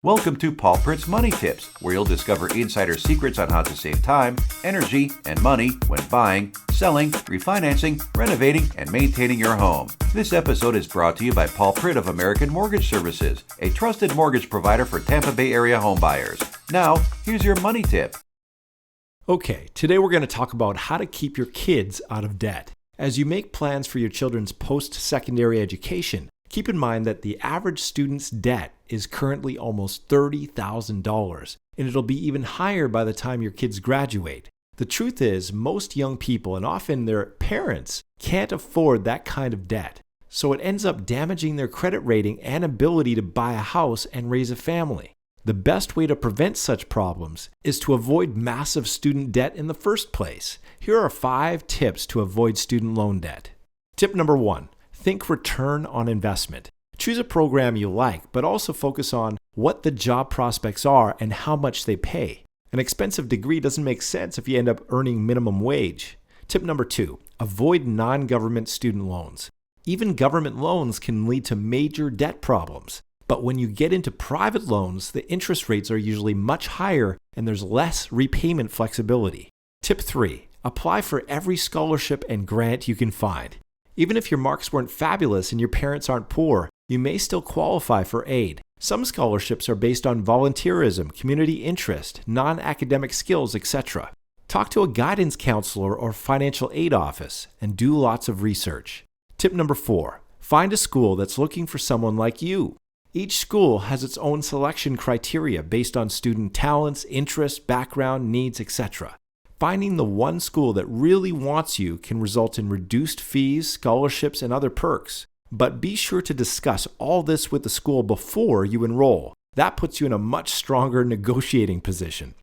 Welcome to Paul Pritt's Money Tips, where you'll discover insider secrets on how to save time, energy, and money when buying, selling, refinancing, renovating, and maintaining your home. This episode is brought to you by Paul Pritt of American Mortgage Services, a trusted mortgage provider for Tampa Bay area homebuyers. Now, here's your money tip. Okay, today we're going to talk about how to keep your kids out of debt. As you make plans for your children's post-secondary education, keep in mind that the average student's debt is currently almost $30,000, and it'll be even higher by the time your kids graduate. The truth is, most young people, and often their parents, can't afford that kind of debt. So it ends up damaging their credit rating and ability to buy a house and raise a family. The best way to prevent such problems is to avoid massive student debt in the first place. Here are 5 tips to avoid student loan debt. Tip number 1. Think return on investment. Choose a program you like, but also focus on what the job prospects are and how much they pay. An expensive degree doesn't make sense if you end up earning minimum wage. Tip number 2. Avoid non-government student loans. Even government loans can lead to major debt problems. But when you get into private loans, the interest rates are usually much higher and there's less repayment flexibility. Tip 3. Apply for every scholarship and grant you can find. Even if your marks weren't fabulous and your parents aren't poor, you may still qualify for aid. Some scholarships are based on volunteerism, community interest, non-academic skills, etc. Talk to a guidance counselor or financial aid office and do lots of research. Tip number 4. Find a school that's looking for someone like you. Each school has its own selection criteria based on student talents, interests, background, needs, etc. Finding the one school that really wants you can result in reduced fees, scholarships, and other perks. But be sure to discuss all this with the school before you enroll. That puts you in a much stronger negotiating position.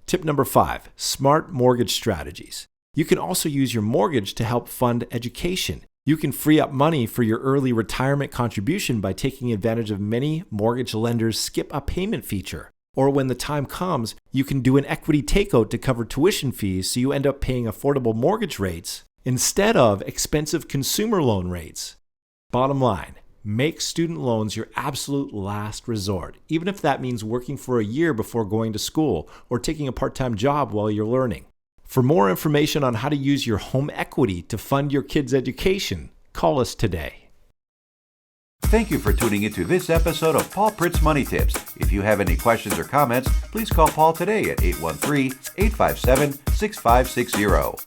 Tip number 5. Smart mortgage strategies. You can also use your mortgage to help fund education. You can free up money for your early retirement contribution by taking advantage of many mortgage lenders' skip a payment feature. Or when the time comes, you can do an equity takeout to cover tuition fees so you end up paying affordable mortgage rates instead of expensive consumer loan rates. Bottom line, make student loans your absolute last resort, even if that means working for a year before going to school or taking a part-time job while you're learning. For more information on how to use your home equity to fund your kids' education, call us today. Thank you for tuning into this episode of Paul Pritt's Money Tips. If you have any questions or comments, please call Paul today at 813-857-6560.